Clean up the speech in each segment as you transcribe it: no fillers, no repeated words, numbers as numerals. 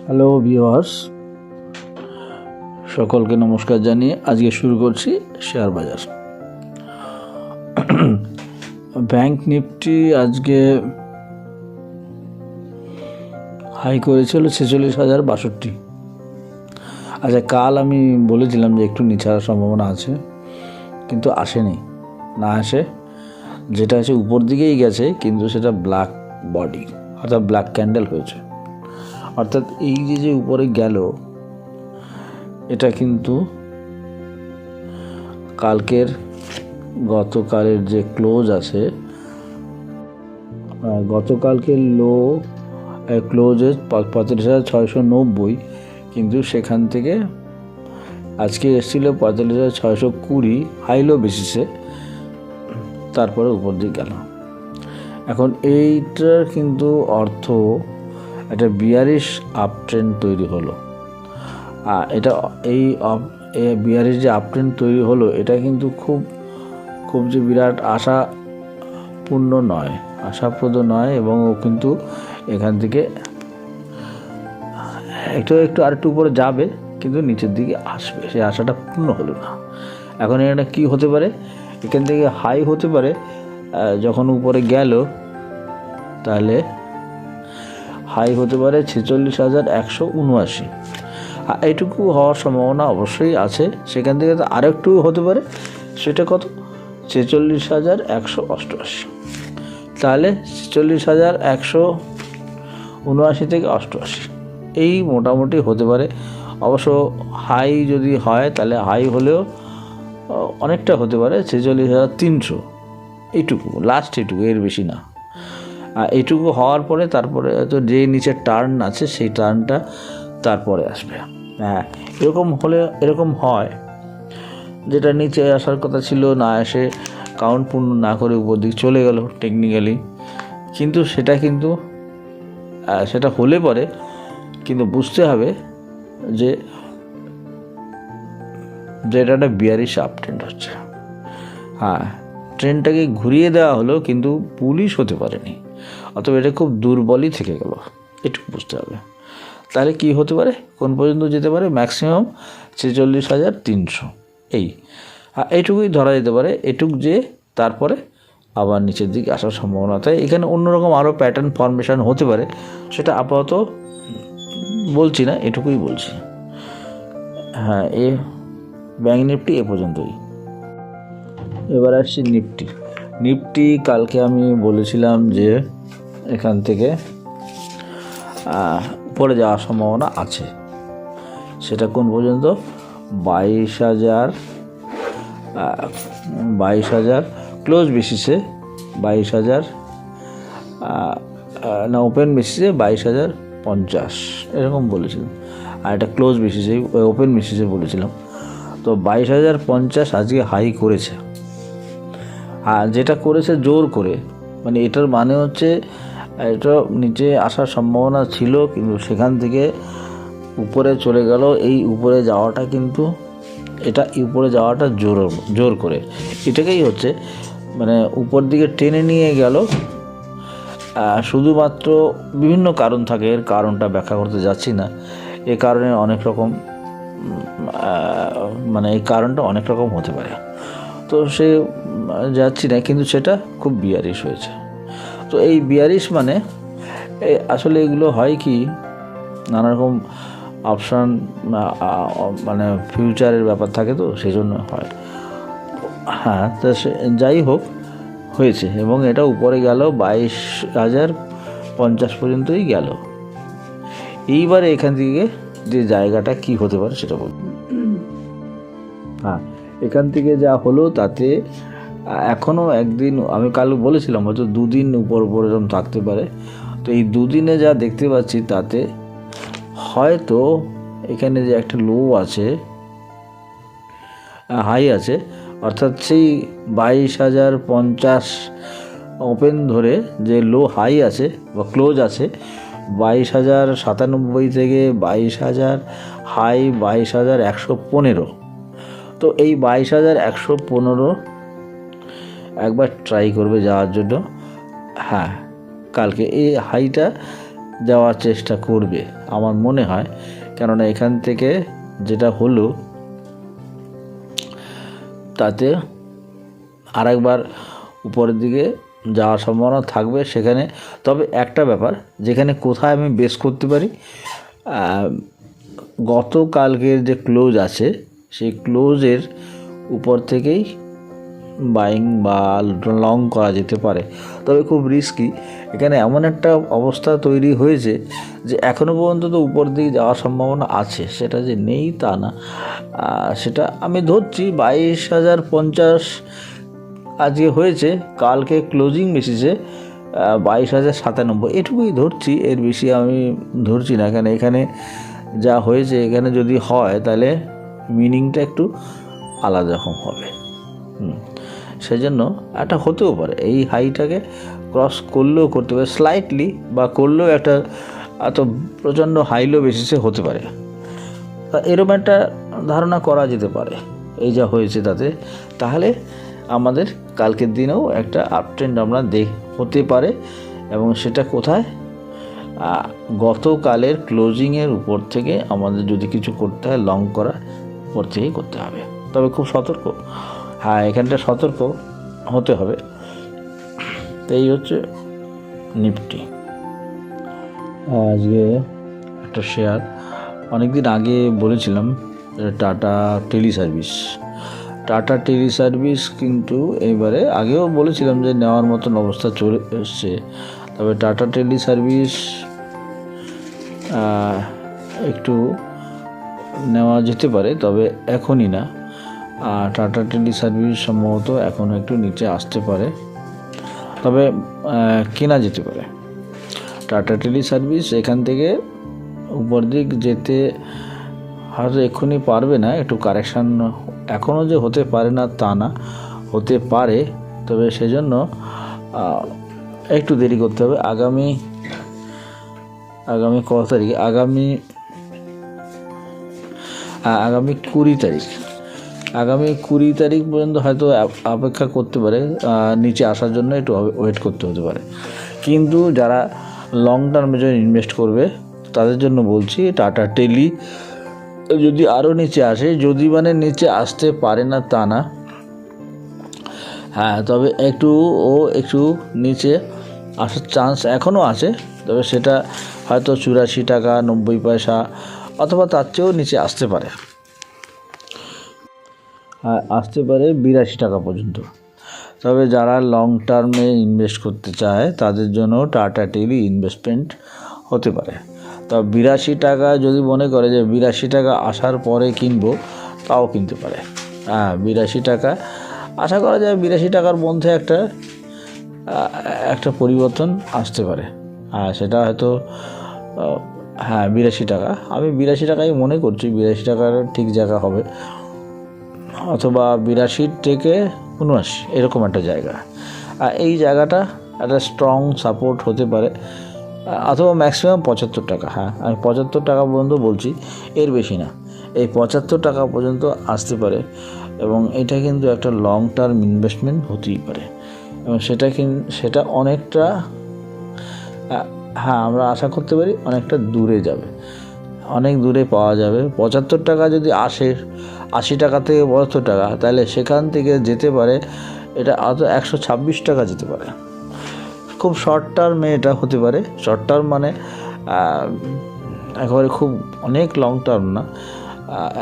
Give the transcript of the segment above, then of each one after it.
Hello viewers, সকলকে নমস্কার জানিয়ে আজকে শুরু করছি শেয়ার বাজার। ব্যাংক নিফটি আজকে হাই করেছিল 46,062। আচ্ছা, কাল আমি বলেছিলাম যে একটু নিচে আসার সম্ভাবনা আছে, কিন্তু আসেনি। না আসে, যেটা আছে উপর দিকেই গেছে, কিন্তু সেটা ব্ল্যাক বডি অর্থাৎ ব্ল্যাক ক্যান্ডেল হয়েছে। অর্থাৎ এই যে উপরে গেল, এটা কিন্তু গতকালের যে ক্লোজ আছে, গতকালকের লো ক্লোজে 45,690, কিন্তু সেখান থেকে আজকে এসেছিল 45,620 হাইলো বেসিসে, তারপরে উপর দিকে গেল। এখন এইটার কিন্তু অর্থ একটা বিয়ারিশ আপ ট্রেন্ড তৈরি হলো। এটা এই বিয়ারিশ যে আপ ট্রেন্ড তৈরি হলো, এটা কিন্তু খুব যে বিরাট আশাপ্রদ নয়, এবং ও কিন্তু এখান থেকে একটু আরেকটু উপরে যাবে, কিন্তু নিচের দিকে আসবে, সেই আশাটা পূর্ণ হলো না। এখন এটা কি হতে পারে? এখান থেকে হাই হতে পারে, যখন উপরে গেল তাহলে হাই হতে পারে 46,179। এইটুকু হওয়ার সম্ভাবনা অবশ্যই আছে। সেখান থেকে তো আরেকটু হতে পারে, সেটা কত? 46,188। তাহলে 46,179 থেকে 88 এই মোটামুটি হতে পারে। অবশ্য হাই যদি হয়, তাহলে হাই হলেও অনেকটা হতে পারে 46,300। এইটুকু লাস্ট, এইটুকু, এর বেশি না। আর এইটুকু হওয়ার পরে তারপরে হয়তো যে নিচের টার্ন আছে, সেই টার্নটা তারপরে আসবে। হ্যাঁ, এরকম হয়, যেটা নিচে আসার কথা ছিল, না এসে কাউন্ট পূর্ণ না করে উপর দিক চলে গেল টেকনিক্যালি। কিন্তু সেটা হলে পরে কিন্তু বুঝতে হবে যে এটা একটা বিয়ারিশ আপ ট্রেন্ড হচ্ছে। হ্যাঁ, ট্রেনটাকে ঘুরিয়ে দেওয়া হলো, কিন্তু পুলিশ হতে পারেনি, অথবা এটা খুব দুর্বলই থেকে গেল, এটুকু বুঝতে হবে। তাহলে কি হতে পারে, কোন পর্যন্ত যেতে পারে? ম্যাক্সিমাম 46,300। এইটুকুই ধরা যেতে পারে। যে তারপরে আবার নিচের দিকে আসার সম্ভাবনা। তাই এখানে অন্যরকম আরও প্যাটার্ন ফর্মেশন হতে পারে, সেটা আপাতত বলছি না, এটুকুই বলছি। হ্যাঁ, ব্যাংক নিফটি এ পর্যন্তই। এবার আসছি নিফটি। কালকে আমি বলেছিলাম যে এখান থেকে উপরে যাওয়ার সম্ভাবনা আছে। সেটা কোন পর্যন্ত? 22,000 ক্লোজ বেসিসে, 22,000 না ওপেন বেসিসে 22,050 এরকম বলেছিলাম। আর এটা ক্লোজ বেসিসে, ওপেন বেসিসে বলেছিলাম। তো 22,050 আজকে হাই করেছে। যেটা করেছে জোর করে, মানে এটার মানে হচ্ছে এটা নিচে আসার সম্ভাবনা ছিল, কিন্তু সেখান থেকে উপরে চলে গেল। এই উপরে যাওয়াটা কিন্তু জোর করে, এটাকেই হচ্ছে মানে উপর দিকে টেনে নিয়ে গেল। শুধুমাত্র বিভিন্ন কারণ থাকে, এর কারণটা ব্যাখ্যা করতে যাচ্ছি না। এই কারণে অনেক রকম, এই কারণটা অনেক রকম হতে পারে, তো সে যাচ্ছি না, কিন্তু সেটা খুব বিয়ারিশ হয়েছে। তো এই বিয়ারিশ আসলে এগুলো হয় কি, নানা রকম অপশান, ফিউচারের ব্যাপার থাকে, তো সেই জন্য হয়। হ্যাঁ, তো যাই হোক, হয়েছে, এবং এটা উপরে গেল 22,050 পর্যন্তই গেল। এইবারে এখান থেকে যে জায়গাটা কি হতে পারে সেটা বলব। হ্যাঁ, এখান থেকে যা হলো তাতে এখনও একদিন, আমি কাল বলেছিলাম হয়তো 2 দিন উপর এরকম থাকতে পারে। তো এই 2 দিনে যা দেখতে পাচ্ছি, তাতে হয়তো এখানে যে একটা লো আছে, হাই আছে, অর্থাৎ সেই 22,050 ওপেন ধরে যে লো হাই আছে বা ক্লোজ আছে, 22,097 থেকে 22,000 হাই 22,115। তো এই 22,115 একবার ট্রাই করবে যাওয়ার জন্য। হ্যাঁ, কালকে এই হাইটা যাওয়ার চেষ্টা করবে আমার মনে হয়, কেননা এখান থেকে যেটা হলো তাতে আরেকবার উপরের দিকে যাওয়ার সম্ভাবনা থাকবে সেখানে। তবে একটা ব্যাপার, যেখানে কোথায় আমি বেস করতে পারি, গতকালকের যে ক্লোজ আছে সেই ক্লোজের উপর থেকেই বাইং বা লং করা যেতে পারে। তবে খুব রিস্কি। এখানে এমন একটা অবস্থা তৈরি হয়েছে যে এখনও পর্যন্ত তো উপর দিকে যাওয়ার সম্ভাবনা আছে, সেটা যে নেই তা না। সেটা আমি ধরছি 22,050 আজকে হয়েছে, কালকে ক্লোজিং বেসিসে 22,097 এটুকুই ধরছি, এর বেশি আমি ধরছি না। কেন এখানে যা হয়েছে, এখানে যদি হয় তাহলে মিনিংটা একটু আলাদা রকম হবে। সেই জন্য একটা হতেও পারে এই হাইটাকে ক্রস করলেও করতে পারে স্লাইটলি, বা করলেও একটা এত প্রচণ্ড হাইলো বেসিসে হতে পারে। এরকম একটা ধারণা করা যেতে পারে এই যা হয়েছে তাতে। তাহলে আমাদের কালকের দিনেও একটা আপট্রেন্ড আমরা হতে পারে, এবং সেটা কোথায়, গতকালের ক্লোজিংয়ের উপর থেকে আমাদের যদি কিছু করতে হয় লং করা উপর থেকেই করতে হবে। তবে খুব সতর্ক, হ্যাঁ এখানটা সতর্ক হতে হবে। তো এই হচ্ছে নিফটি। আজকে একটা শেয়ার অনেক দিন আগে বলেছিলাম, টাটা টেলি সার্ভিস, কিন্তু এবারে আগেও বলেছিলাম যে নেওয়ার মতন অবস্থা চলে এসছে। তবে টাটা টেলি সার্ভিস একটু নেওয়া যেতে পারে, তবে এখনই না। টাটা টেলি সার্ভিস সম্ভবত এখনও একটু নিচে আসতে পারে, তবে কেনা যেতে পারে। টাটা টেলি সার্ভিস এখান থেকে উপর দিক যেতে হয়তো এক্ষুনি পারবে না, একটু কারেকশান এখনও যে হতে পারে না তা না, হতে পারে। তবে সেজন্য একটু দেরি করতে হবে। আগামী কত তারিখ, আগামী 20 তারিখ পর্যন্ত হয়তো অপেক্ষা করতে পারে, নিচে আসার জন্য একটু ওয়েট করতে হতে পারে। কিন্তু যারা লং টার্মে জন্য ইনভেস্ট করবে তাদের জন্য বলছি, টাটা টেলি যদি আরও নিচে আসে, যদি মানে নিচে আসতে পারে না তা না, হ্যাঁ তবে একটু নিচে আসার চান্স এখনও আছে। তবে সেটা হয়তো 84 টাকা 90 পয়সা অথবা তার চেয়েও নিচে আসতে পারে, 82 টাকা পর্যন্ত। তবে যারা লং টার্মে ইনভেস্ট করতে চায় তাদের জন্য টাটা টেলি ইনভেস্টমেন্ট হতে পারে। তা 82 টাকা যদি মনে করে যে 82 টাকা আসার পরে কিনবো, তাও কিনতে পারে। 82 টাকা আশা করা যায়, 82 টাকার মধ্যে একটা পরিবর্তন আসতে পারে। সেটা হয়তো 82 টাকা, আমি 82 টাকাই মনে করছি 82 টাকার ঠিক জায়গা হবে, অথবা 82 থেকে 79 এরকম একটা জায়গা। এই জায়গাটা একটা স্ট্রং সাপোর্ট হতে পারে, অথবা ম্যাক্সিমাম 75 টাকা। আমি 75 টাকা পর্যন্ত বলছি, এর বেশি না। এই 75 টাকা পর্যন্ত আসতে পারে, এবং এটা কিন্তু একটা লং টার্ম ইনভেস্টমেন্ট হতেই পারে, এবং সেটা অনেকটা, আমরা আশা করতে পারি অনেকটা দূরে যাবে, অনেক দূরে পাওয়া যাবে। 75 টাকা যদি আসে, 80 টাকা থেকে 72 টাকা, তাহলে সেখান থেকে যেতে পারে এটা আরও 126 টাকা যেতে পারে। খুব শর্ট টার্মে এটা হতে পারে। শর্ট টার্ম মানে একেবারে খুব অনেক লং টার্ম না,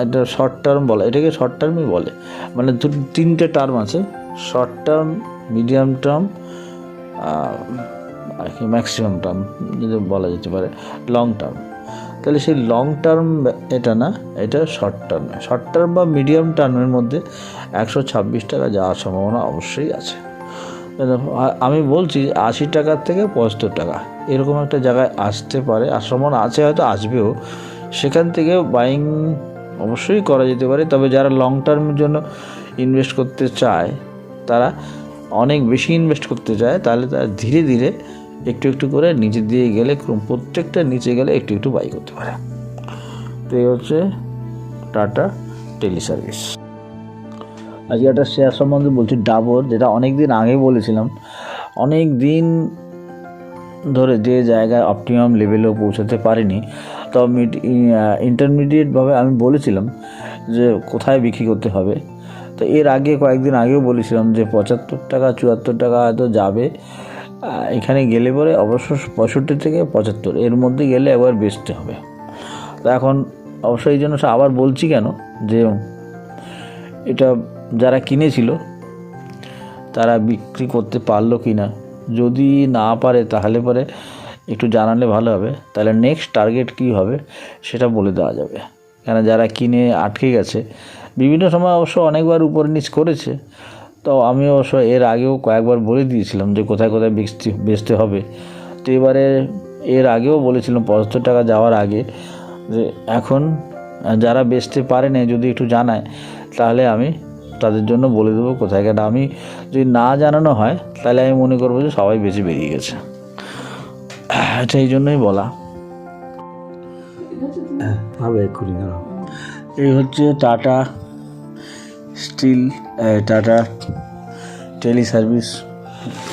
এটা শর্ট টার্ম বলে, এটাকে শর্ট টার্মই বলে। মানে 3টে টার্ম আছে, শর্ট টার্ম, মিডিয়াম টার্ম আর কি ম্যাক্সিমাম টার্ম যদি বলা যেতে পারে, লং টার্ম। তাহলে সেই লং টার্ম এটা না, এটা শর্ট টার্ম বা মিডিয়াম টার্মের মধ্যে 126 টাকা যাওয়ার সম্ভাবনা অবশ্যই আছে। আমি বলছি 80 টাকার থেকে 75 টাকা এরকম একটা জায়গায় আসতে পারে, আর সম্ভাবনা আছে, হয়তো আসবেও। সেখান থেকে বাইং অবশ্যই করা যেতে পারে। তবে যারা লং টার্মের জন্য ইনভেস্ট করতে চায়, তারা অনেক বেশি ইনভেস্ট করতে চায়, তাহলে তারা ধীরে ধীরে একটু করে নিচে দিয়ে গেলে, প্রত্যেকটা নিচে গেলে একটু বাই করতে পারে। তো এই হচ্ছে টাটা টেলি সার্ভিস। আজকে একটা শেয়ার সম্বন্ধে বলছি, ডাবর, যেটা অনেক দিন আগে বলেছিলাম, অনেক দিন ধরে যে জায়গায় অপটিমাম লেভেলেও পৌঁছাতে পারিনি, তো ইন্টারমিডিয়েটভাবে আমি বলেছিলাম যে কোথায় বিক্রি করতে হবে। তো এর আগে কয়েকদিন আগেও বলেছিলাম যে 75 টাকা 74 টাকা হয়তো যাবে, এখানে গেলে পরে অবশ্য 65 থেকে 75 এর মধ্যে গেলে একবার বেচতে হবে। তো এখন অবশ্য এই জন্য আবার বলছি কেন, যে এটা যারা কিনেছিল তারা বিক্রি করতে পারলো কি না, যদি না পারে তাহলে পরে একটু জানালে ভালো হবে, তাহলে নেক্সট টার্গেট কী হবে সেটা বলে দেওয়া যাবে। কেন যারা কিনে আটকে গেছে, বিভিন্ন সময় অবশ্য অনেকবার উপর নিচ করেছে, তো আমি অবশ্য এর আগেও কয়েকবার বলে দিয়েছিলাম যে কোথায় কোথায় বেচতে হবে। তো এবারে এর আগেও বলেছিলাম 75 টাকা যাওয়ার আগে যে এখন যারা বেচতে পারে না যদি একটু জানায় তাহলে আমি তাদের জন্য বলে দেবো কোথায়। কেন আমি যদি না জানানো হয় তাহলে আমি মনে করবো যে সবাই বেঁচে বেরিয়ে গেছে। আচ্ছা, এই জন্যই বলা। হবে এক্ষুনি দাঁড়াও। এই হচ্ছে Tata steel, Tata tele service.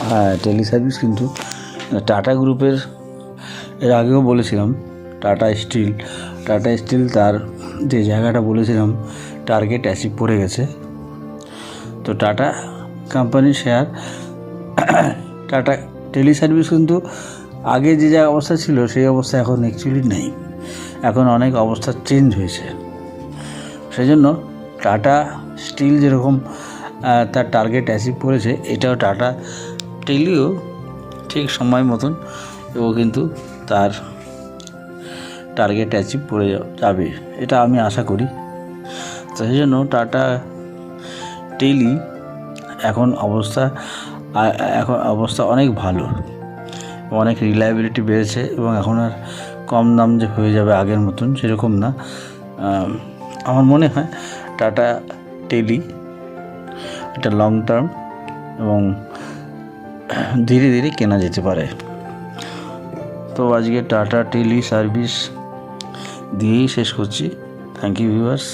হ্যাঁ, টেলি সার্ভিস কিন্তু টাটা গ্রুপের। এর আগেও বলেছিলাম টাটা স্টিল তার যে জায়গাটা বলেছিলাম টার্গেট অ্যাচিভ করে গেছে। তো টাটা কোম্পানির শেয়ার, টাটা টেলি সার্ভিস কিন্তু আগে যে যা অবস্থা ছিল সেই অবস্থা এখন অ্যাকচুয়ালি নেই, এখন অনেক অবস্থা চেঞ্জ হয়েছে। সেই জন্য টাটা স্টিল যেরকম তার টার্গেট অ্যাচিভ করেছে, এটাও টাটা টেলিও ঠিক সময় মতন ও কিন্তু তার টার্গেট অ্যাচিভ করে যাবে, এটা আমি আশা করি। তো সেই জন্য টাটা টেলি এখন অবস্থা অনেক ভালো, অনেক রিলায়েবিলিটি বেড়েছে, এবং এখন আর কম দাম যে হয়ে যাবে আগের মতন সেরকম না। আমার মনে হয় টাটা টেলি এটা লং টার্ম এবং ধীরে ধীরে কেনা যেতে পারে। তো আজকে টাটা টেলি সার্ভিস দিয়েই শেষ করছি। Thank you viewers.